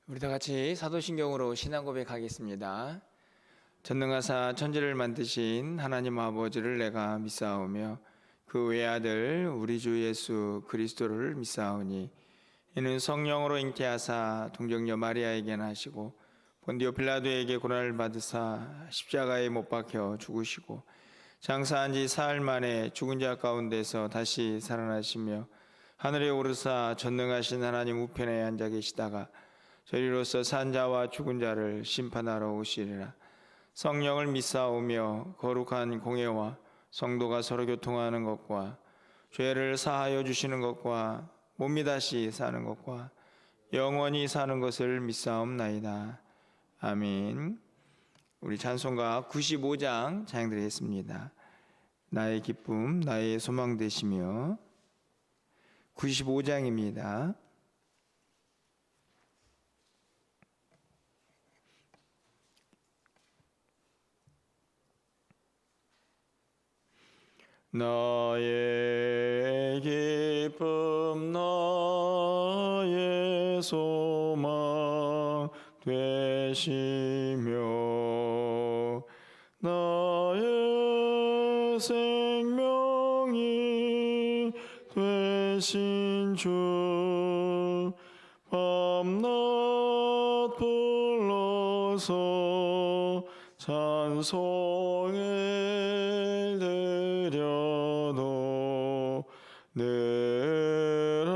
우리 다 같이 사도신경으로 신앙 고백하겠습니다. 전능하사 천지를 만드신 하나님 아버지를 내가 믿사오며 그 외아들 우리 주 예수 그리스도를 믿사오니 이는 성령으로 잉태하사 동정녀 마리아에게 나시고 본디오 빌라도에게 고난을 받으사 십자가에 못 박혀 죽으시고 장사한 지 사흘 만에 죽은 자 가운데서 다시 살아나시며 하늘에 오르사 전능하신 하나님 우편에 앉아 계시다가 저리로서 산 자와 죽은 자를 심판하러 오시리라. 성령을 믿사오며 거룩한 공예와 성도가 서로 교통하는 것과 죄를 사하여 주시는 것과 몸이 다시 사는 것과 영원히 사는 것을 믿사옵나이다. 아멘. 우리 찬송가 95장 찬양드리겠습니다. 나의 기쁨 나의 소망 되시며 95장입니다. 나의 기쁨 나의 소망 되시며 나의 생명이 되신 주 밤낮 불러서 찬송해 드려도 늘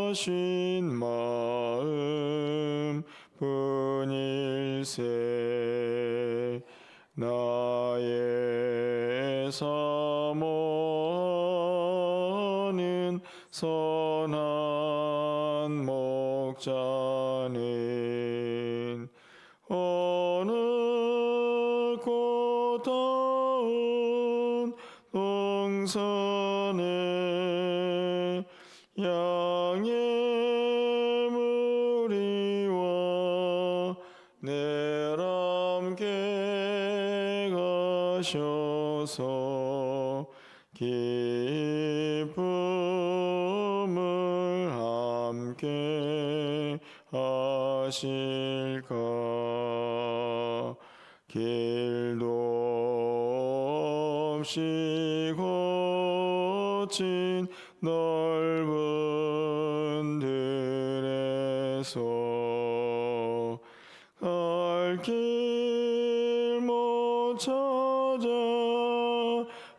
하신 마음 뿐일세. 나의 사모하는 선한 목자는 어느 꽃다운 동산에 양의 무리와 늘 함께 가셔서 기쁨을 함께 하실까. 길도 없이 거친 넓은 들에서 갈 길 못 찾아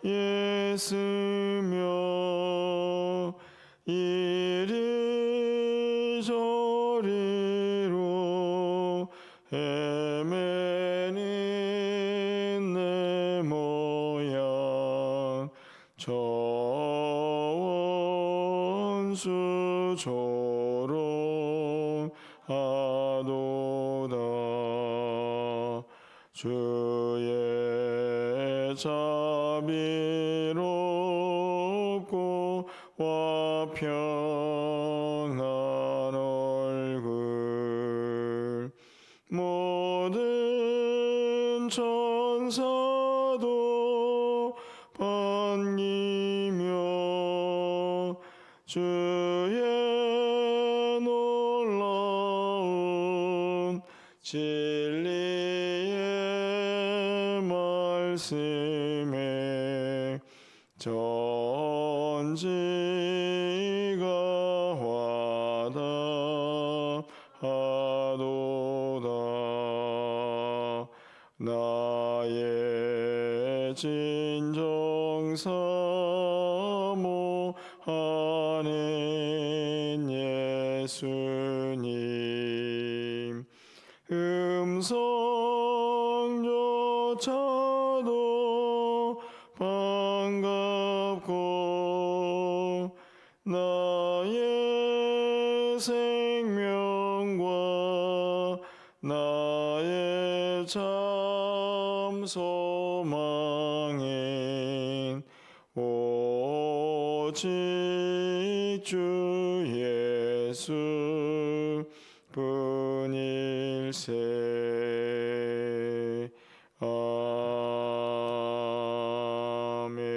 애쓰며 이리저리로 헤매는 내 모양 저 원수처럼 하도다. 주의 자비롭고 와평한 얼굴 모든 천사도 반기며 주의 놀라운 진리의 말씀에 전지가 화답하도다. 나의 진정 사모하는 예수님 음성조차도 반갑고 나의 생명과 나의 참 소망인 오직 주 예수 뿐일세. 아멘.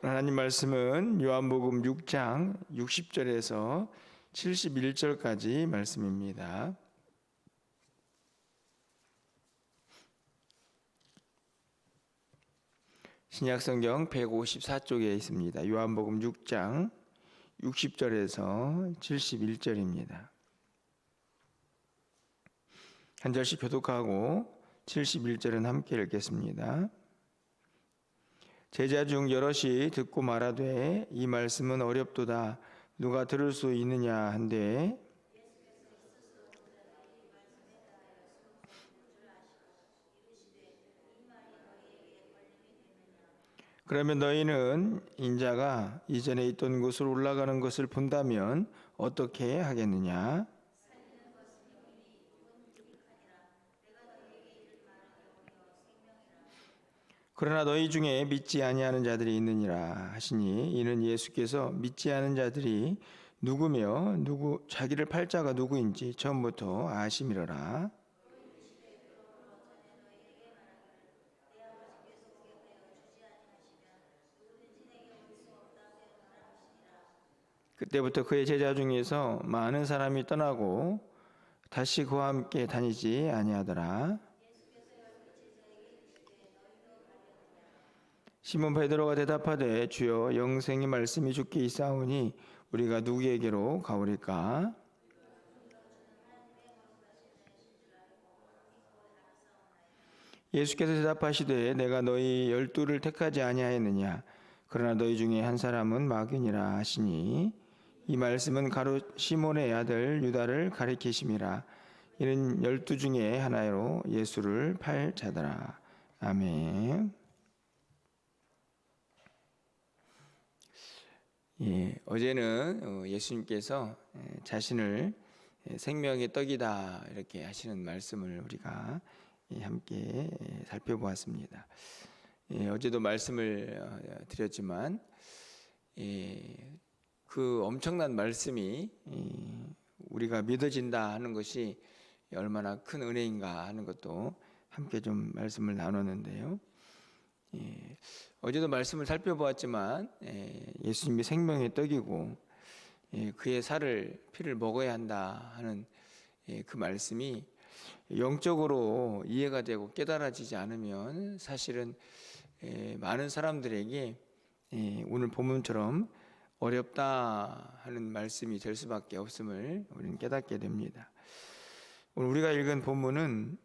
하나님 말씀은 요한복음 6장 60절에서 71절까지 말씀입니다. 신약성경 154쪽에 있습니다. 요한복음 6장 60절에서 71절입니다. 한 절씩 교독하고 71절은 함께 읽겠습니다. 제자 중 여럿이 듣고 말하되 이 말씀은 어렵도다 누가 들을 수 있느냐 한데 그러면 너희는 인자가 이전에 있던 곳으로 올라가는 것을 본다면 어떻게 하겠느냐? 그러나 너희 중에 믿지 아니하는 자들이 있느니라 하시니 이는 예수께서 믿지 않은 자들이 누구며 자기를 팔 자가 누구인지 처음부터 아심이로라. 그때부터 그의 제자 중에서 많은 사람이 떠나고 다시 그와 함께 다니지 아니하더라. 시몬 베드로가 대답하되 주여 영생의 말씀이 주께 있사오니 우리가 누구에게로 가오리까? 예수께서 대답하시되 내가 너희 12를 택하지 아니하였느냐? 그러나 너희 중에 한 사람은 마귀니라 하시니 이 말씀은 가롯 시몬의 아들 유다를 가리키심이라. 이는 12 중에 하나로 예수를 팔 자더라. 아멘. 어제는 예수님께서 자신을 생명의 떡이다 이렇게 하시는 말씀을 우리가 함께 살펴보았습니다. 어제도 말씀을 드렸지만 그 엄청난 말씀이 우리가 믿어진다 하는 것이 얼마나 큰 은혜인가 하는 것도 함께 좀 말씀을 나눴는데요. 어제도 말씀을 살펴보았지만 예수님이 생명의 떡이고 그의 살을 피를 먹어야 한다 하는 그 말씀이 영적으로 이해가 되고 깨달아지지 않으면 사실은 많은 사람들에게 오늘 본문처럼 어렵다 하는 말씀이 될 수밖에 없음을 우리는 깨닫게 됩니다. 오늘 우리가 읽은 본문은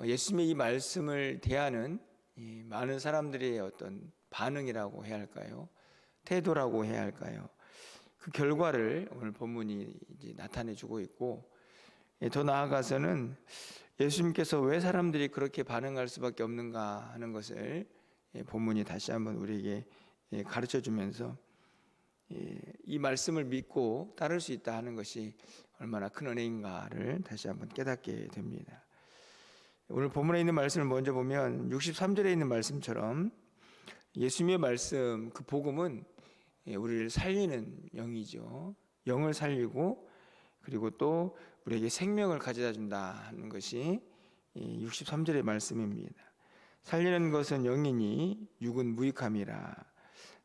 예수님의 이 말씀을 대하는 많은 사람들의 어떤 반응이라고 해야 할까요? 태도라고 해야 할까요? 그 결과를 오늘 본문이 이제 나타내주고 있고, 더 나아가서는 예수님께서 왜 사람들이 그렇게 반응할 수밖에 없는가 하는 것을 본문이 다시 한번 우리에게 가르쳐주면서 이 말씀을 믿고 따를 수 있다 하는 것이 얼마나 큰 은혜인가를 다시 한번 깨닫게 됩니다. 오늘 본문에 있는 말씀을 먼저 보면 63절에 있는 말씀처럼 예수님의 말씀, 그 복음은 우리를 살리는 영이죠. 영을 살리고 그리고 또 우리에게 생명을 가져다 준다 하는 것이 63절의 말씀입니다. 살리는 것은 영이니 육은 무익함이라.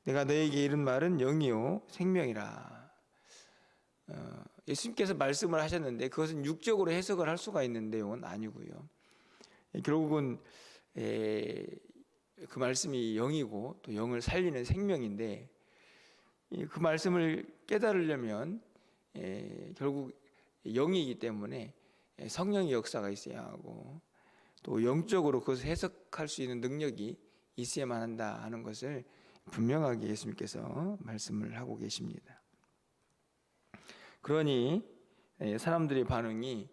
내가 너에게 이른 말은 영이요 생명이라. 예수님께서 말씀을 하셨는데 그것은 육적으로 해석을 할 수가 있는 내용은 아니고요. 결국은 그 말씀이 영이고 또 영을 살리는 생명인데 그 말씀을 깨달으려면 결국 영이기 때문에 성령의 역사가 있어야 하고 또 영적으로 그것을 해석할 수 있는 능력이 있어야만 한다 하는 것을 분명하게 예수님께서 말씀을 하고 계십니다. 그러니 사람들의 반응이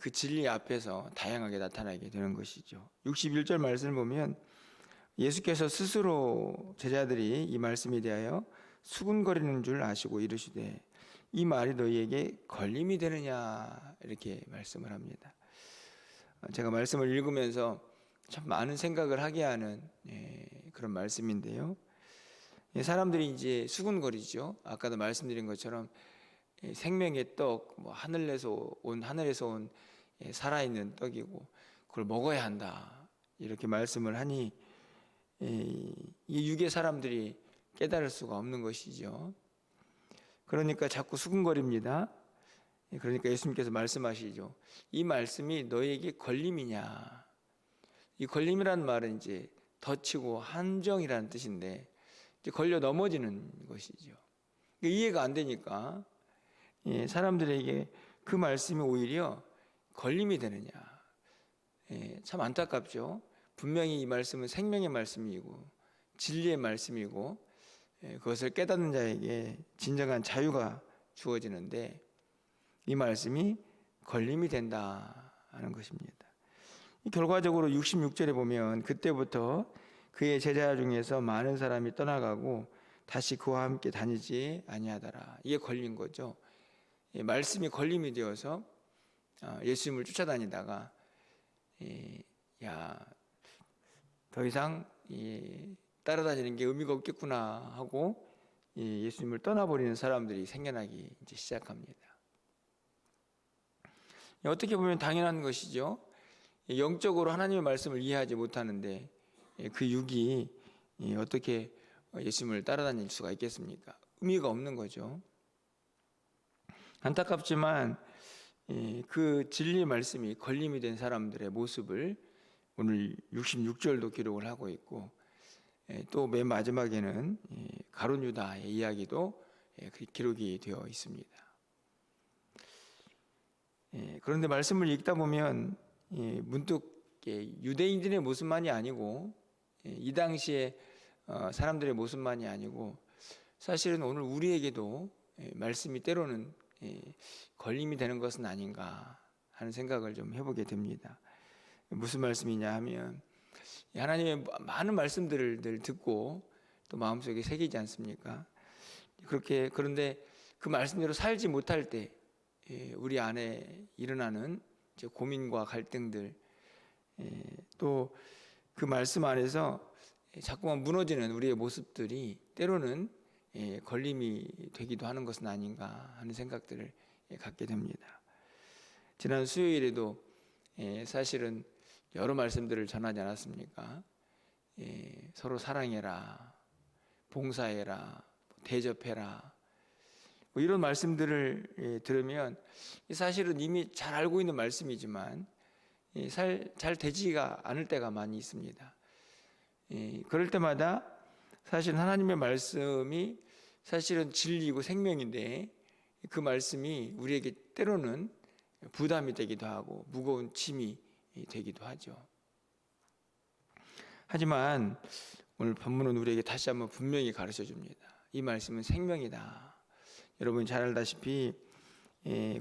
그 진리 앞에서 다양하게 나타나게 되는 것이죠. 61절 말씀을 보면 예수께서 스스로 제자들이 이 말씀에 대하여 수군거리는 줄 아시고 이르시되 이 말이 너희에게 걸림이 되느냐 이렇게 말씀을 합니다. 제가 말씀을 읽으면서 참 많은 생각을 하게 하는 그런 말씀인데요. 사람들이 이제 수군거리죠. 아까도 말씀드린 것처럼 생명의 떡, 하늘에서 온 살아있는 떡이고 그걸 먹어야 한다 이렇게 말씀을 하니 이 육의 사람들이 깨달을 수가 없는 것이죠. 그러니까 자꾸 수근거립니다. 그러니까 예수님께서 말씀하시죠. 이 말씀이 너에게 걸림이냐. 이 걸림이라는 말은 이제 덧치고 한정이라는 뜻인데 이제 걸려 넘어지는 것이죠. 이해가 안 되니까 사람들에게 그 말씀이 오히려 걸림이 되느냐. 참 안타깝죠. 분명히 이 말씀은 생명의 말씀이고 진리의 말씀이고 그것을 깨닫는 자에게 진정한 자유가 주어지는데 이 말씀이 걸림이 된다 하는 것입니다. 결과적으로 66절에 보면 그때부터 그의 제자 중에서 많은 사람이 떠나가고 다시 그와 함께 다니지 아니하더라. 이게 걸린 거죠. 말씀이 걸림이 되어서 예수님을 쫓아다니다가 더 이상 따라다니는 게 의미가 없겠구나 하고 예수님을 떠나버리는 사람들이 생겨나기 이제 시작합니다. 어떻게 보면 당연한 것이죠. 영적으로 하나님의 말씀을 이해하지 못하는데 그 육이 어떻게 예수님을 따라다닐 수가 있겠습니까? 의미가 없는 거죠. 안타깝지만 그 진리의 말씀이 걸림이 된 사람들의 모습을 오늘 66절도 기록을 하고 있고 또 맨 마지막에는 가룟 유다의 이야기도 기록이 되어 있습니다. 그런데 말씀을 읽다 보면 문득 유대인들의 모습만이 아니고 이 당시에 사람들의 모습만이 아니고 사실은 오늘 우리에게도 말씀이 때로는 걸림이 되는 것은 아닌가 하는 생각을 좀 해보게 됩니다. 무슨 말씀이냐 하면 하나님의 많은 말씀들을 늘 듣고 또 마음속에 새기지 않습니까? 그런데 그 말씀대로 살지 못할 때 우리 안에 일어나는 고민과 갈등들 또 그 말씀 안에서 자꾸만 무너지는 우리의 모습들이 때로는 걸림이 되기도 하는 것은 아닌가 하는 생각들을 갖게 됩니다. 지난 수요일에도 사실은 여러 말씀들을 전하지 않았습니까? 서로 사랑해라, 봉사해라, 대접해라 이런 말씀들을 들으면 사실은 이미 잘 알고 있는 말씀이지만 잘 되지가 않을 때가 많이 있습니다. 그럴 때마다 사실 하나님의 말씀이 사실은 진리이고 생명인데 그 말씀이 우리에게 때로는 부담이 되기도 하고 무거운 짐이 되기도 하죠. 하지만 오늘 본문은 우리에게 다시 한번 분명히 가르쳐 줍니다. 이 말씀은 생명이다. 여러분 잘 알다시피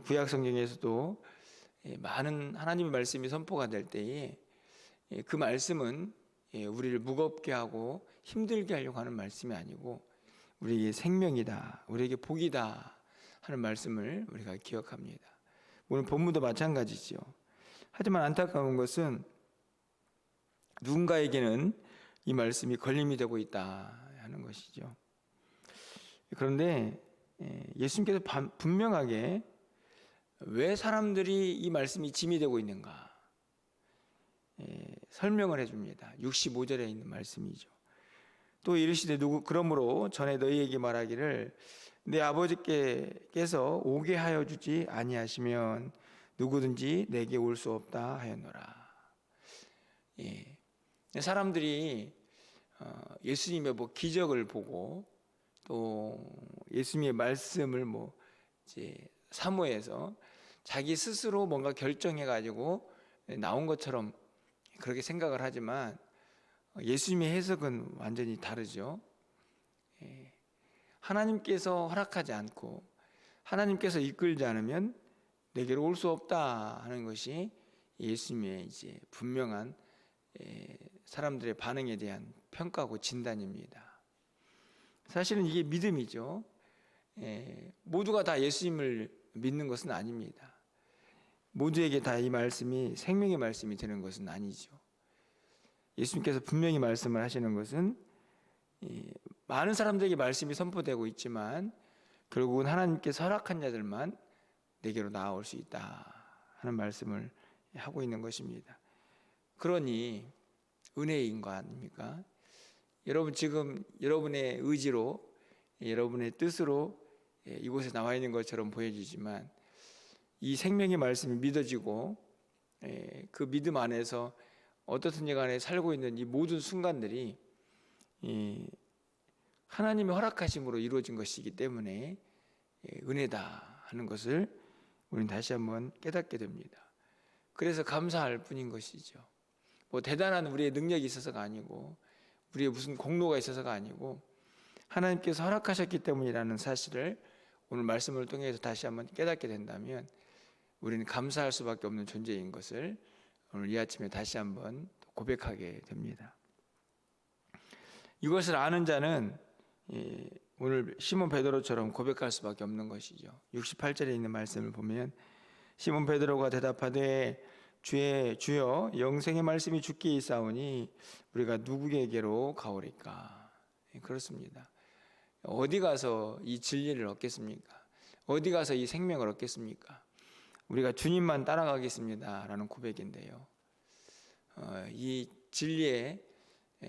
구약 성경에서도 많은 하나님의 말씀이 선포가 될 때에 그 말씀은 우리를 무겁게 하고 힘들게 하려고 하는 말씀이 아니고 우리에게 생명이다, 우리에게 복이다 하는 말씀을 우리가 기억합니다. 오늘 본문도 마찬가지죠. 하지만 안타까운 것은 누군가에게는 이 말씀이 걸림이 되고 있다 하는 것이죠. 그런데 예수님께서 분명하게 왜 사람들이 이 말씀이 짐이 되고 있는가 설명을 해줍니다. 65절에 있는 말씀이죠. 또 이르시되 그러므로 전에 너희에게 말하기를 내 아버지께서 오게 하여 주지 아니하시면 누구든지 내게 올 수 없다 하였노라. 사람들이 예수님의 기적을 보고 또 예수님의 말씀을 이제 사모해서 자기 스스로 뭔가 결정해가지고 나온 것처럼 그렇게 생각을 하지만 예수님의 해석은 완전히 다르죠. 하나님께서 허락하지 않고 하나님께서 이끌지 않으면 내게로 올 수 없다 하는 것이 예수님의 이제 분명한 사람들의 반응에 대한 평가고 진단입니다. 사실은 이게 믿음이죠. 모두가 다 예수님을 믿는 것은 아닙니다. 모두에게 다 이 말씀이 생명의 말씀이 되는 것은 아니죠. 예수님께서 분명히 말씀을 하시는 것은 많은 사람들에게 말씀이 선포되고 있지만 결국은 하나님께서 허락한 자들만 내게로 나아올 수 있다 하는 말씀을 하고 있는 것입니다. 그러니 은혜인 거 아닙니까? 여러분 지금 여러분의 의지로 여러분의 뜻으로 이곳에 나와 있는 것처럼 보여지지만 이 생명의 말씀이 믿어지고 그 믿음 안에서 어떻든지 간에 살고 있는 이 모든 순간들이 하나님의 허락하심으로 이루어진 것이기 때문에 은혜다 하는 것을 우리는 다시 한번 깨닫게 됩니다. 그래서 감사할 뿐인 것이죠. 뭐 대단한 우리의 능력이 있어서가 아니고 우리의 무슨 공로가 있어서가 아니고 하나님께서 허락하셨기 때문이라는 사실을 오늘 말씀을 통해서 다시 한번 깨닫게 된다면 우리는 감사할 수밖에 없는 존재인 것을 오늘 이 아침에 다시 한번 고백하게 됩니다. 이것을 아는 자는 오늘 시몬 베드로처럼 고백할 수밖에 없는 것이죠. 68절에 있는 말씀을 보면 시몬 베드로가 대답하되 주여 영생의 말씀이 주께 있사오니 우리가 누구에게로 가오리까. 그렇습니다. 어디 가서 이 진리를 얻겠습니까? 어디 가서 이 생명을 얻겠습니까? 우리가 주님만 따라가겠습니다 라는 고백인데요, 이 진리의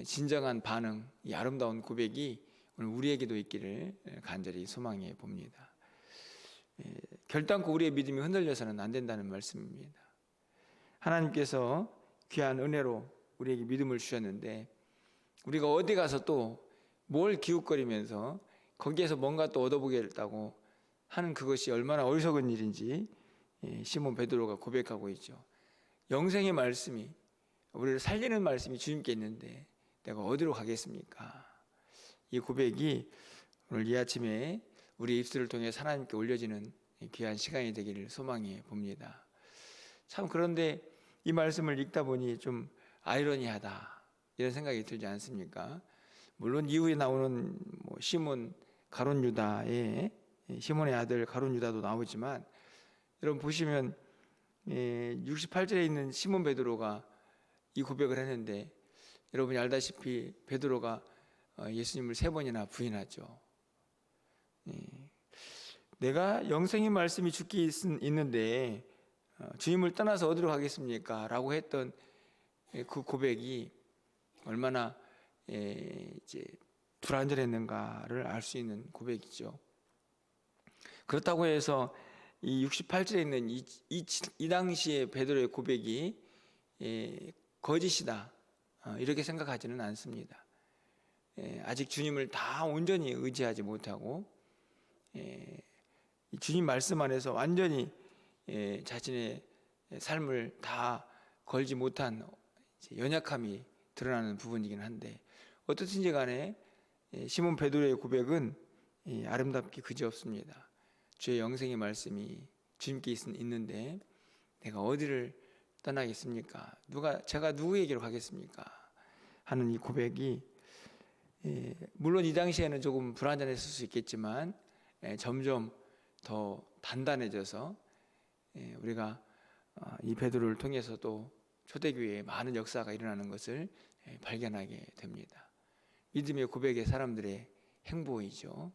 진정한 반응, 이 아름다운 고백이 오늘 우리에게도 있기를 간절히 소망해 봅니다. 결단코 우리의 믿음이 흔들려서는 안 된다는 말씀입니다. 하나님께서 귀한 은혜로 우리에게 믿음을 주셨는데 우리가 어디 가서 또 뭘 기웃거리면서 거기에서 뭔가 또 얻어보겠다고 하는 그것이 얼마나 어리석은 일인지 시몬 베드로가 고백하고 있죠. 영생의 말씀이, 우리를 살리는 말씀이 주님께 있는데 내가 어디로 가겠습니까? 이 고백이 오늘 이 아침에 우리 입술을 통해 하나님께 올려지는 귀한 시간이 되기를 소망해 봅니다. 참 그런데 이 말씀을 읽다 보니 좀 아이러니하다 이런 생각이 들지 않습니까? 물론 이후에 나오는 시몬 가룟 유다의 시몬의 아들 가룟 유다도 나오지만 여러분 보시면 68절에 있는 시몬 베드로가 이 고백을 했는데 여러분이 알다시피 베드로가 예수님을 3번이나 부인하죠. 내가 영생의 말씀이 주께 있는데 주님을 떠나서 어디로 가겠습니까? 라고 했던 그 고백이 얼마나 이제 불완전했는가를 알 수 있는 고백이죠. 그렇다고 해서 이 68절에 있는 이 당시의 베드로의 고백이 거짓이다 이렇게 생각하지는 않습니다. 아직 주님을 다 온전히 의지하지 못하고 주님 말씀 안에서 완전히 자신의 삶을 다 걸지 못한 연약함이 드러나는 부분이긴 한데 어떻든지 간에 시몬 베드로의 고백은 아름답기 그지없습니다. 주의 영생의 말씀이 주님께 있는데 내가 어디를 떠나겠습니까? 제가 누구에게로 가겠습니까? 하는 이 고백이 물론 이 당시에는 조금 불완전했을 수 있겠지만 점점 더 단단해져서 우리가 이 베드로를 통해서도 초대교회에 많은 역사가 일어나는 것을 발견하게 됩니다. 믿음의 고백의 사람들의 행보이죠.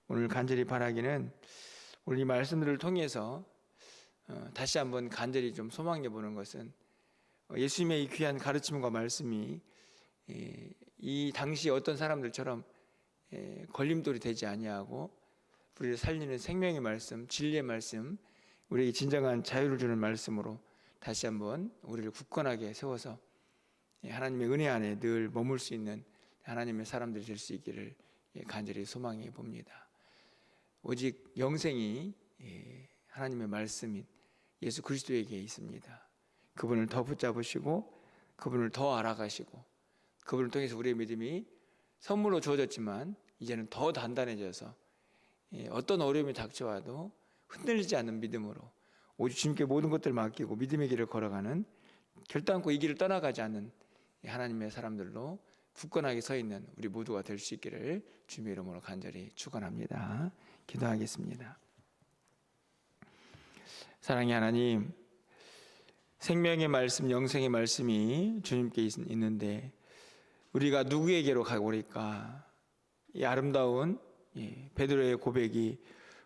오늘 간절히 바라기는 오늘 이 말씀들을 통해서 다시 한번 간절히 좀 소망해 보는 것은 예수님의 이 귀한 가르침과 말씀이 이 당시 어떤 사람들처럼 걸림돌이 되지 아니하고 우리를 살리는 생명의 말씀, 진리의 말씀, 우리에게 진정한 자유를 주는 말씀으로 다시 한번 우리를 굳건하게 세워서 하나님의 은혜 안에 늘 머물 수 있는 하나님의 사람들이 될 수 있기를 간절히 소망해 봅니다. 오직 영생이 하나님의 말씀인 예수 그리스도에게 있습니다. 그분을 더 붙잡으시고 그분을 더 알아가시고 그분을 통해서 우리의 믿음이 선물로 주어졌지만 이제는 더 단단해져서 어떤 어려움이 닥쳐와도 흔들리지 않는 믿음으로 오직 주님께 모든 것들을 맡기고 믿음의 길을 걸어가는 결단코 이 길을 떠나가지 않는 하나님의 사람들로 굳건하게 서 있는 우리 모두가 될 수 있기를 주님의 이름으로 간절히 축원합니다. 기도하겠습니다. 사랑의 하나님, 생명의 말씀, 영생의 말씀이 주님께 있는데 우리가 누구에게로 가고리까? 이 아름다운 베드로의 고백이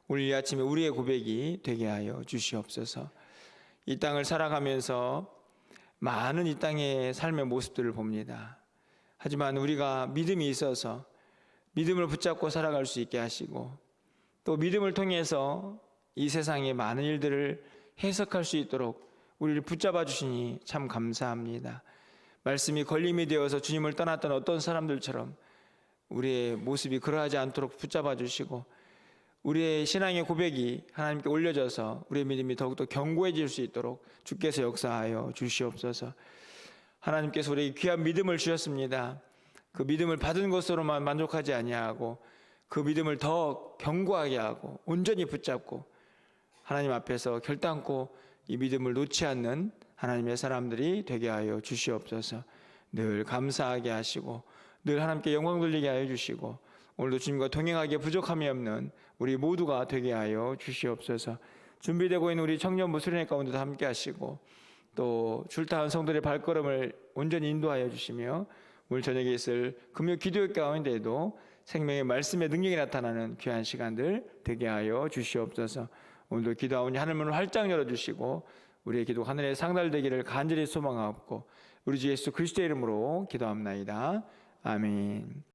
오늘 이 아침에 우리의 고백이 되게 하여 주시옵소서. 이 땅을 살아가면서 많은 이 땅의 삶의 모습들을 봅니다. 하지만 우리가 믿음이 있어서 믿음을 붙잡고 살아갈 수 있게 하시고 또 믿음을 통해서 이 세상의 많은 일들을 해석할 수 있도록 우리를 붙잡아 주시니 참 감사합니다. 말씀이 걸림이 되어서 주님을 떠났던 어떤 사람들처럼 우리의 모습이 그러하지 않도록 붙잡아 주시고, 우리의 신앙의 고백이 하나님께 올려져서 우리의 믿음이 더욱더 견고해질 수 있도록 주께서 역사하여 주시옵소서. 하나님께서 우리에게 귀한 믿음을 주셨습니다. 그 믿음을 받은 것으로만 만족하지 아니하고 그 믿음을 더 견고하게 하고 온전히 붙잡고 하나님 앞에서 결단코 이 믿음을 놓지 않는 하나님의 사람들이 되게 하여 주시옵소서. 늘 감사하게 하시고 늘 하나님께 영광 돌리게 하여 주시고, 오늘도 주님과 동행하기에 부족함이 없는 우리 모두가 되게 하여 주시옵소서. 준비되고 있는 우리 청년부 수련회 가운데도 함께 하시고, 또 출타한 성도들의 발걸음을 온전히 인도하여 주시며, 오늘 저녁에 있을 금요 기도회 가운데에도 생명의 말씀의 능력이 나타나는 귀한 시간들 되게 하여 주시옵소서. 오늘도 기도하오니 하늘문을 활짝 열어주시고 우리의 기도 하늘에 상달되기를 간절히 소망하옵고 우리 주 예수 그리스도의 이름으로 기도합나이다. 아멘.